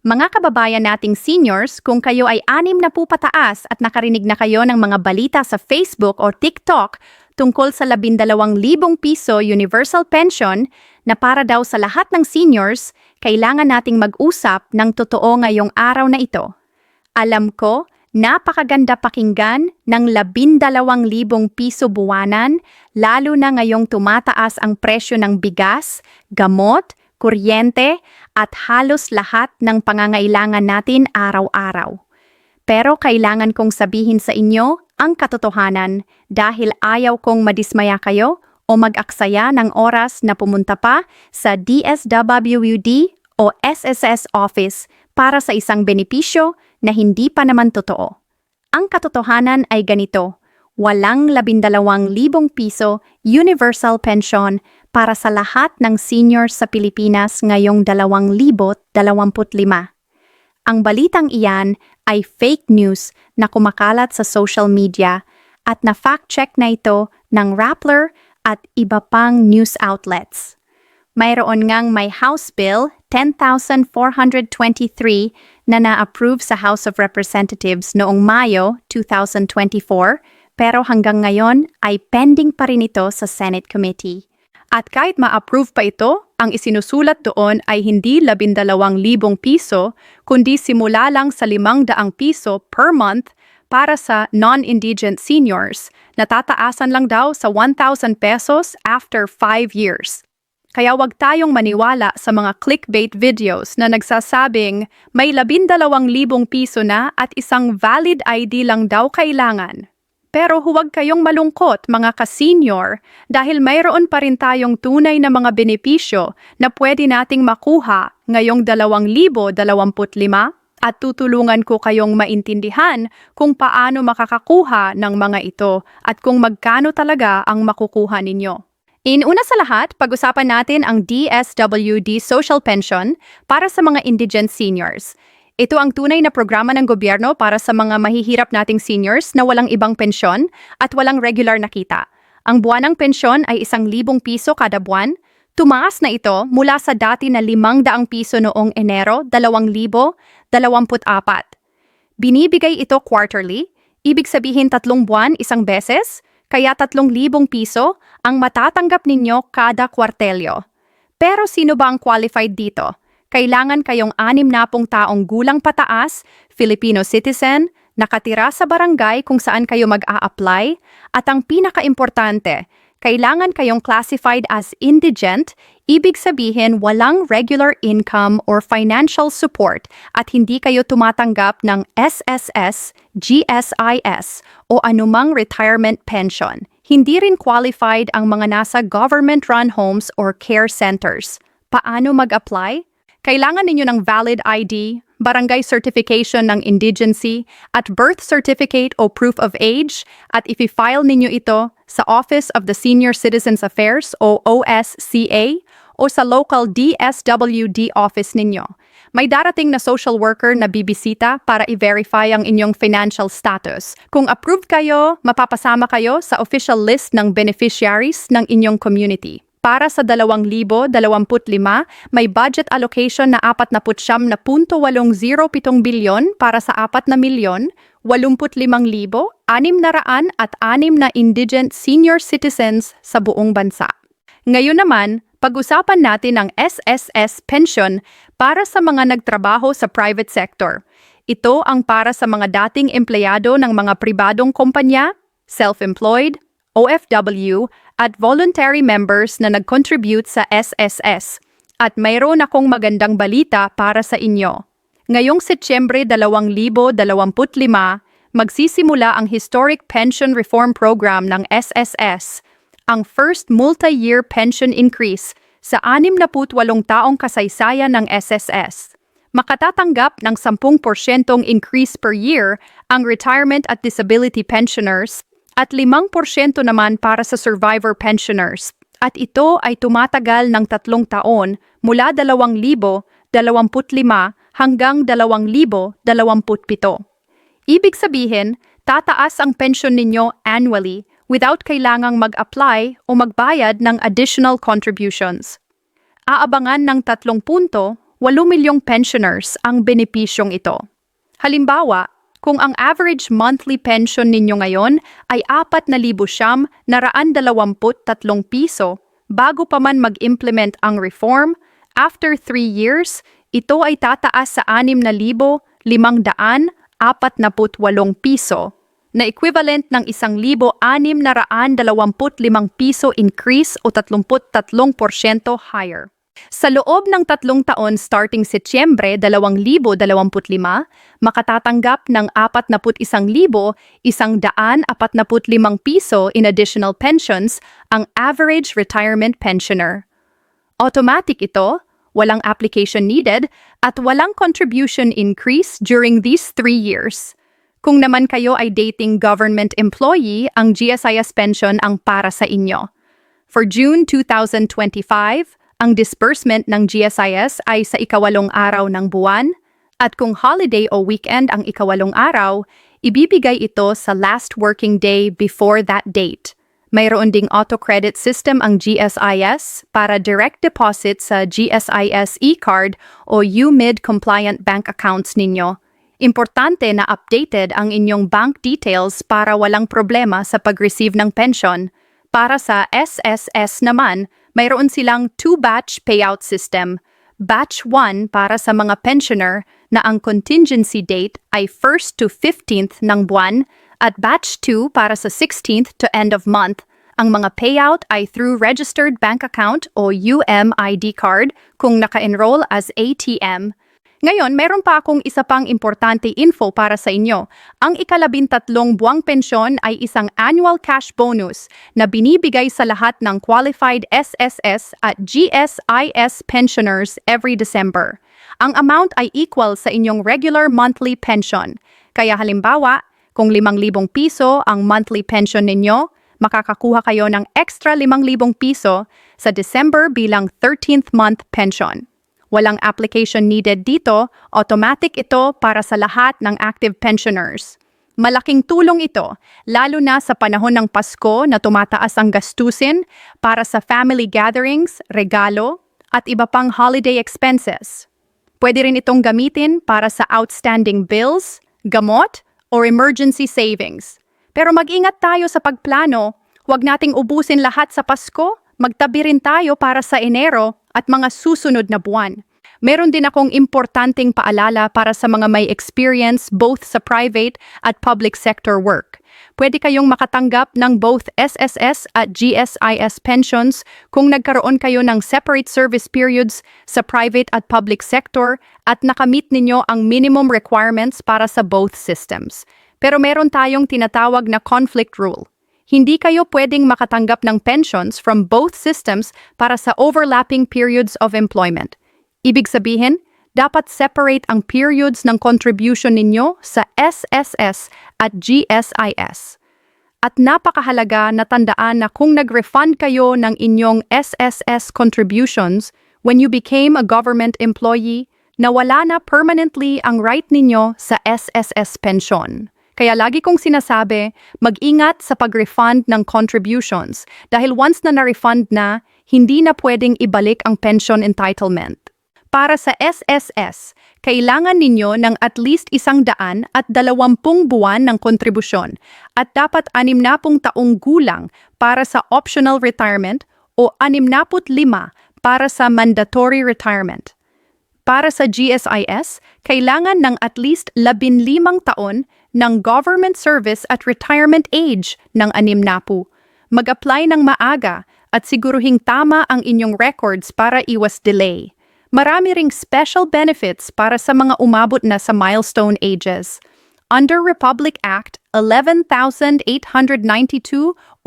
Mga kababayan nating seniors, kung kayo ay 60 na po pataas at nakarinig na kayo ng mga balita sa Facebook o TikTok tungkol sa 12,000 piso universal pension na para daw sa lahat ng seniors, kailangan nating mag-usap ng totoo ngayong araw na ito. Alam ko, napakaganda pakinggan ng 12,000 piso buwanan, lalo na ngayong tumataas ang presyo ng bigas, gamot, kuryente, at halos lahat ng pangangailangan natin araw-araw. Pero kailangan kong sabihin sa inyo ang katotohanan dahil ayaw kong madismaya kayo o mag-aksaya ng oras na pumunta pa sa DSWD o SSS office para sa isang benepisyo na hindi pa naman totoo. Ang katotohanan ay ganito, walang 12,000 piso universal pension para sa lahat ng seniors sa Pilipinas ngayong 2025. Ang balitang iyan ay fake news na kumakalat sa social media at na-fact-check na ito ng Rappler at iba pang news outlets. Mayroon ngang may House Bill 10,423 na na-approve sa House of Representatives noong Mayo 2024 pero hanggang ngayon ay pending pa rin ito sa Senate Committee. At kahit ma-approve pa ito, ang isinusulat doon ay hindi 12,000 piso, kundi simula lang sa 500 piso per month para sa non-indigent seniors, na tataasan lang daw sa 1,000 pesos after 5 years. Kaya wag tayong maniwala sa mga clickbait videos na nagsasabing may 12,000 piso na at isang valid ID lang daw kailangan. Pero huwag kayong malungkot mga ka-senior dahil mayroon pa rin tayong tunay na mga benepisyo na pwede nating makuha ngayong 2025 at tutulungan ko kayong maintindihan kung paano makakakuha ng mga ito at kung magkano talaga ang makukuha ninyo. Una sa lahat, pag-usapan natin ang DSWD Social Pension para sa mga indigent seniors. Ito ang tunay na programa ng gobyerno para sa mga mahihirap nating seniors na walang ibang pensyon at walang regular na kita. Ang buwanang pensyon ay 1,000 piso kada buwan. Tumaas na ito mula sa dati na 500 piso noong Enero 2024. Binibigay ito quarterly, ibig sabihin 3 buwan isang beses, kaya 3,000 piso ang matatanggap ninyo kada kwartelyo. Pero sino ba ang qualified dito? Kailangan kayong 60 taong gulang pataas, Filipino citizen, nakatira sa barangay kung saan kayo mag-a-apply, at ang pinaka-importante, kailangan kayong classified as indigent, ibig sabihin walang regular income or financial support at hindi kayo tumatanggap ng SSS, GSIS o anumang retirement pension. Hindi rin qualified ang mga nasa government-run homes or care centers. Paano mag-apply? Kailangan ninyo ng valid ID, barangay certification ng indigency, at birth certificate o proof of age, at i-file ninyo ito sa Office of the Senior Citizens Affairs o OSCA o sa local DSWD office ninyo. May darating na social worker na bibisita para i-verify ang inyong financial status. Kung approved kayo, mapapasama kayo sa official list ng beneficiaries ng inyong community. Para sa 2025, may budget allocation na 49.807 bilyon para sa 4,085,606 na indigent senior citizens sa buong bansa. Ngayon naman, pag-usapan natin ang SSS pension para sa mga nagtrabaho sa private sector. Ito ang para sa mga dating empleyado ng mga pribadong kumpanya, self-employed, OFW, at voluntary members na nag-contribute sa SSS. At mayroon akong magandang balita para sa inyo. Ngayong Setyembre 2025, magsisimula ang Historic Pension Reform Program ng SSS, ang first multi-year pension increase sa 68 taong kasaysayan ng SSS. Makatatanggap ng 10% increase per year ang retirement at disability pensioners at 5% naman para sa survivor pensioners. At ito ay tumatagal ng 3 taon mula 2025 hanggang 2027. Ibig sabihin, tataas ang pensyon ninyo annually without kailangang mag-apply o magbayad ng additional contributions. Aabangan ng 3 punto, 8 milyong pensioners ang benepisyong ito. Halimbawa, kung ang average monthly pension ninyo ngayon ay 4,923 piso, bago pa man mag-implement ang reform, after 3 years, ito ay tataas sa 6,548 piso, na equivalent ng 1,625 piso increase o 33% higher. Sa loob ng 3 taon starting Setyembre 2025, makatatanggap ng 41,145 piso in additional pensions ang average retirement pensioner. Automatic ito, walang application needed, at walang contribution increase during these 3 years. Kung naman kayo ay dating government employee, ang GSIS pension ang para sa inyo. For June 2025, ang disbursement ng GSIS ay sa 8 araw ng buwan, at kung holiday o weekend ang 8 araw, ibibigay ito sa last working day before that date. Mayroon ding auto-credit system ang GSIS para direct deposit sa GSIS e-card o UMID compliant bank accounts ninyo. Importante na updated ang inyong bank details para walang problema sa pag-receive ng pension. Para sa SSS naman, mayroon silang 2-batch payout system. Batch 1 para sa mga pensioner na ang contingency date ay 1st to 15th ng buwan at batch 2 para sa 16th to end of month. Ang mga payout ay through registered bank account o UMID card kung naka-enroll as ATM. Ngayon, meron pa akong isa pang importante info para sa inyo. Ang 13 buwang pensyon ay isang annual cash bonus na binibigay sa lahat ng qualified SSS at GSIS pensioners every December. Ang amount ay equal sa inyong regular monthly pension. Kaya halimbawa, kung 5,000 piso ang monthly pension ninyo, makakakuha kayo ng extra 5,000 piso sa December bilang 13th month pension. Walang application needed dito, automatic ito para sa lahat ng active pensioners. Malaking tulong ito, lalo na sa panahon ng Pasko na tumataas ang gastusin para sa family gatherings, regalo, at iba pang holiday expenses. Pwede rin itong gamitin para sa outstanding bills, gamot, or emergency savings. Pero mag-ingat tayo sa pagplano, huwag nating ubusin lahat sa Pasko, magtabi rin tayo para sa Enero at mga susunod na buwan. Meron din akong importanteng paalala para sa mga may experience both sa private at public sector work. Pwede kayong makatanggap ng both SSS at GSIS pensions kung nagkaroon kayo ng separate service periods sa private at public sector at nakamit ninyo ang minimum requirements para sa both systems. Pero meron tayong tinatawag na conflict rule. Hindi kayo pwedeng makatanggap ng pensions from both systems para sa overlapping periods of employment. Ibig sabihin, dapat separate ang periods ng contribution ninyo sa SSS at GSIS. At napakahalaga na tandaan na kung nag-refund kayo ng inyong SSS contributions when you became a government employee, nawala na permanently ang right ninyo sa SSS pension. Kaya lagi kong sinasabi, mag-ingat sa pag-refund ng contributions dahil once na na-refund na, hindi na pwedeng ibalik ang pension entitlement. Para sa SSS, kailangan ninyo ng at least 120 buwan ng kontribusyon at dapat 60 taong gulang para sa optional retirement o 65 para sa mandatory retirement. Para sa GSIS, kailangan ng at least 15 taon ng government service at retirement age ng 60. Mag-apply ng maaga at siguruhing tama ang inyong records para iwas delay. Marami ring special benefits para sa mga umabot na sa milestone ages. Under Republic Act 11,892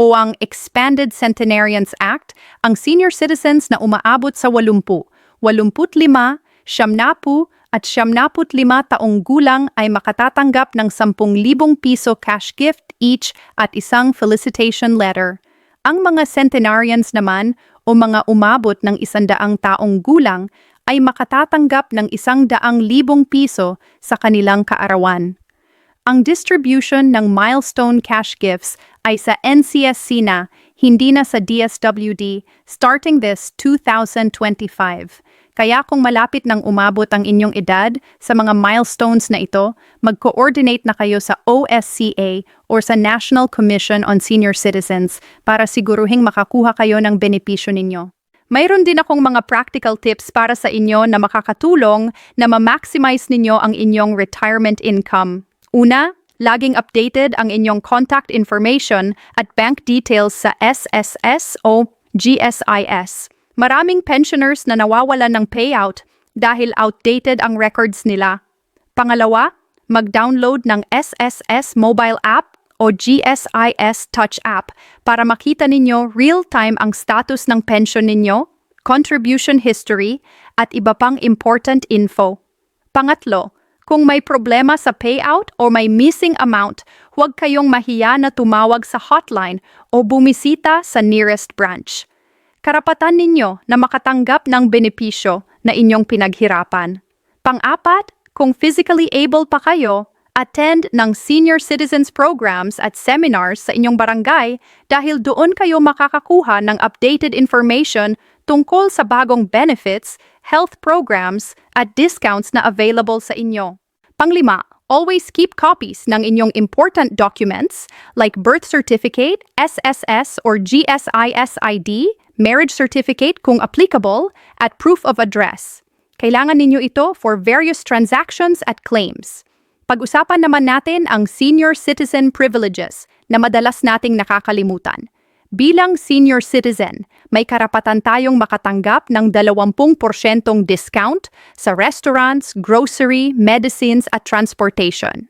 o ang Expanded Centenarians Act, ang senior citizens na umaabot sa 80, 85, 70 at 75 taong gulang ay makatatanggap ng 10,000 piso cash gift each at isang felicitation letter. Ang mga centenarians naman o mga umabot ng 100 taong gulang ay makatatanggap ng 100,000 piso sa kanilang kaarawan. Ang distribution ng milestone cash gifts ay sa NCSC na, hindi na sa DSWD, starting this 2025. Kaya kung malapit nang umabot ang inyong edad sa mga milestones na ito, mag-coordinate na kayo sa OSCA or sa National Commission on Senior Citizens para siguruhing makakuha kayo ng benepisyo ninyo. Mayroon din akong mga practical tips para sa inyo na makakatulong na ma-maximize ninyo ang inyong retirement income. Una, laging updated ang inyong contact information at bank details sa SSS o GSIS. Maraming pensioners na nawawalan ng payout dahil outdated ang records nila. Pangalawa, mag-download ng SSS mobile app o GSIS Touch app para makita ninyo real-time ang status ng pension ninyo, contribution history, at iba pang important info. Pangatlo, kung may problema sa payout o may missing amount, huwag kayong mahiya na tumawag sa hotline o bumisita sa nearest branch. Karapatan ninyo na makatanggap ng benepisyo na inyong pinaghirapan. Pang-apat, kung physically able pa kayo, attend ng senior citizens programs at seminars sa inyong barangay dahil doon kayo makakakuha ng updated information tungkol sa bagong benefits, health programs, at discounts na available sa inyo. Panglima, always keep copies ng inyong important documents like birth certificate, SSS or GSIS ID, marriage certificate kung applicable, at proof of address. Kailangan ninyo ito for various transactions at claims. Pag-usapan naman natin ang senior citizen privileges na madalas nating nakakalimutan. Bilang senior citizen, may karapatan tayong makatanggap ng 20% discount sa restaurants, grocery, medicines at transportation.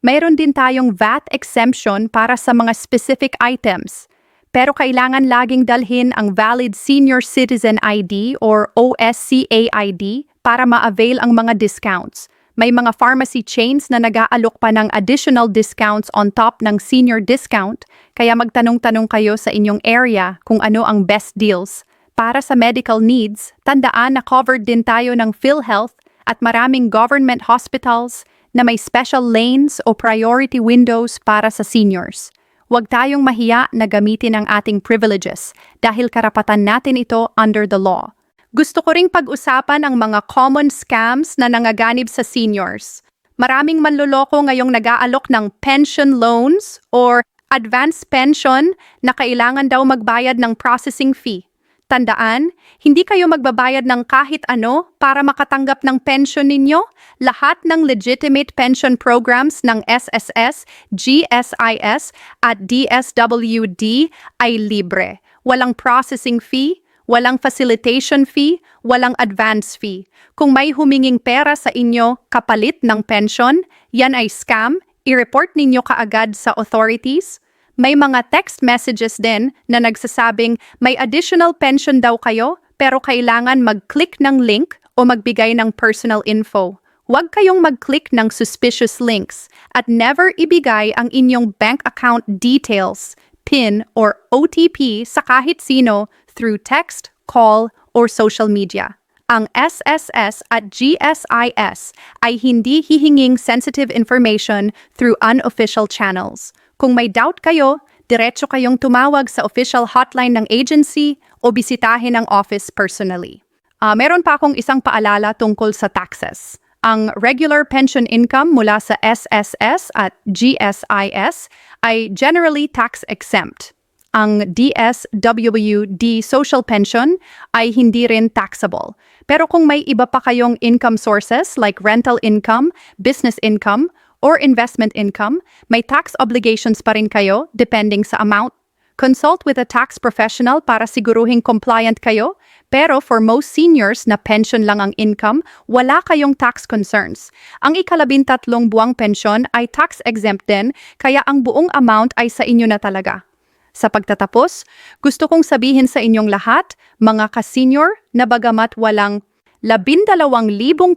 Mayroon din tayong VAT exemption para sa mga specific items. Pero kailangan laging dalhin ang valid Senior Citizen ID or OSCA ID para ma-avail ang mga discounts. May mga pharmacy chains na nag-aalok pa ng additional discounts on top ng senior discount, kaya magtanong-tanong kayo sa inyong area kung ano ang best deals. Para sa medical needs, tandaan na covered din tayo ng PhilHealth at maraming government hospitals na may special lanes o priority windows para sa seniors. Huwag tayong mahiya na gamitin ang ating privileges dahil karapatan natin ito under the law. Gusto ko ring pag-usapan ang mga common scams na nangaganib sa seniors. Maraming manloloko ngayong nag-aalok ng pension loans or advance pension na kailangan daw magbayad ng processing fee. Tandaan, hindi kayo magbabayad ng kahit ano para makatanggap ng pension ninyo. Lahat ng legitimate pension programs ng SSS, GSIS at DSWD ay libre. Walang processing fee, walang facilitation fee, walang advance fee. Kung may huminging pera sa inyo kapalit ng pension, yan ay scam, i-report ninyo kaagad sa authorities. May mga text messages din na nagsasabing may additional pension daw kayo pero kailangan mag-click ng link o magbigay ng personal info. Huwag kayong mag-click ng suspicious links at never ibigay ang inyong bank account details, PIN or OTP sa kahit sino through text, call, or social media. Ang SSS at GSIS ay hindi hihinging sensitive information through unofficial channels. Kung may doubt kayo, diretso kayong tumawag sa official hotline ng agency o bisitahin ang office personally. Meron pa akong isang paalala tungkol sa taxes. Ang regular pension income mula sa SSS at GSIS ay generally tax exempt. Ang DSWD social pension ay hindi rin taxable. Pero kung may iba pa kayong income sources like rental income, business income, or investment income, may tax obligations pa rin kayo depending sa amount. Consult with a tax professional para siguruhing compliant kayo, pero for most seniors na pension lang ang income, wala kayong tax concerns. Ang ika-13 buwang pensyon ay tax exempt din, kaya ang buong amount ay sa inyo na talaga. Sa pagtatapos, gusto kong sabihin sa inyong lahat, mga ka-senior, na bagamat walang 12,000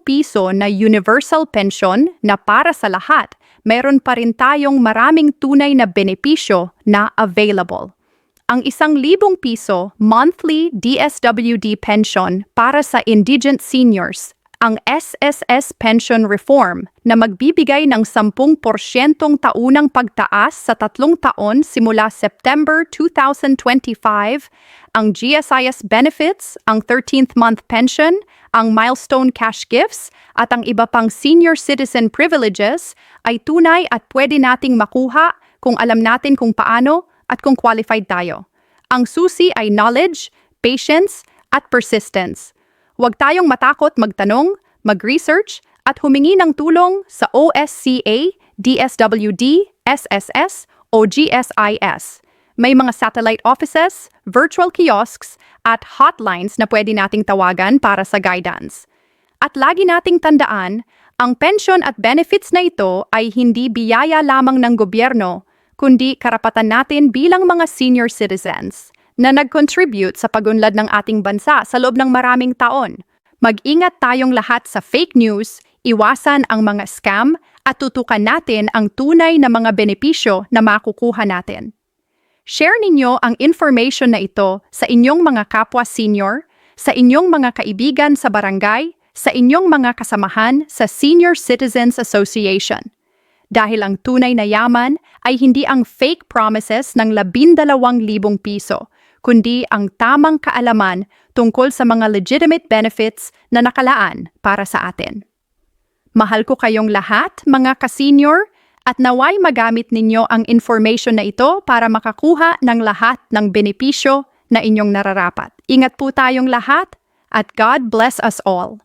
piso na universal pension na para sa lahat, meron pa rin tayong maraming tunay na benepisyo na available. Ang 1,000 piso monthly DSWD pension para sa indigent seniors, ang SSS Pension Reform na magbibigay ng 10% taunang pagtaas sa 3 taon simula September 2025, ang GSIS benefits, ang 13th month pension, ang milestone cash gifts, at ang iba pang senior citizen privileges ay tunay at pwede nating makuha kung alam natin kung paano at kung qualified tayo. Ang susi ay knowledge, patience, at persistence. Huwag tayong matakot magtanong, mag-research, at humingi ng tulong sa OSCA, DSWD, SSS, o GSIS. May mga satellite offices, virtual kiosks, at hotlines na pwede nating tawagan para sa guidance. At lagi nating tandaan, ang pension at benefits na ito ay hindi biyaya lamang ng gobyerno, kundi karapatan natin bilang mga senior citizens na nag-contribute sa pagunlad ng ating bansa sa loob ng maraming taon. Mag-ingat tayong lahat sa fake news, iwasan ang mga scam, at tutukan natin ang tunay na mga benepisyo na makukuha natin. Share ninyo ang information na ito sa inyong mga kapwa senior, sa inyong mga kaibigan sa barangay, sa inyong mga kasamahan sa Senior Citizens Association. Dahil ang tunay na yaman ay hindi ang fake promises ng 12,000 piso, kundi ang tamang kaalaman tungkol sa mga legitimate benefits na nakalaan para sa atin. Mahal ko kayong lahat, mga ka-senior, at naway magamit ninyo ang information na ito para makakuha ng lahat ng benepisyo na inyong nararapat. Ingat po tayong lahat, at God bless us all.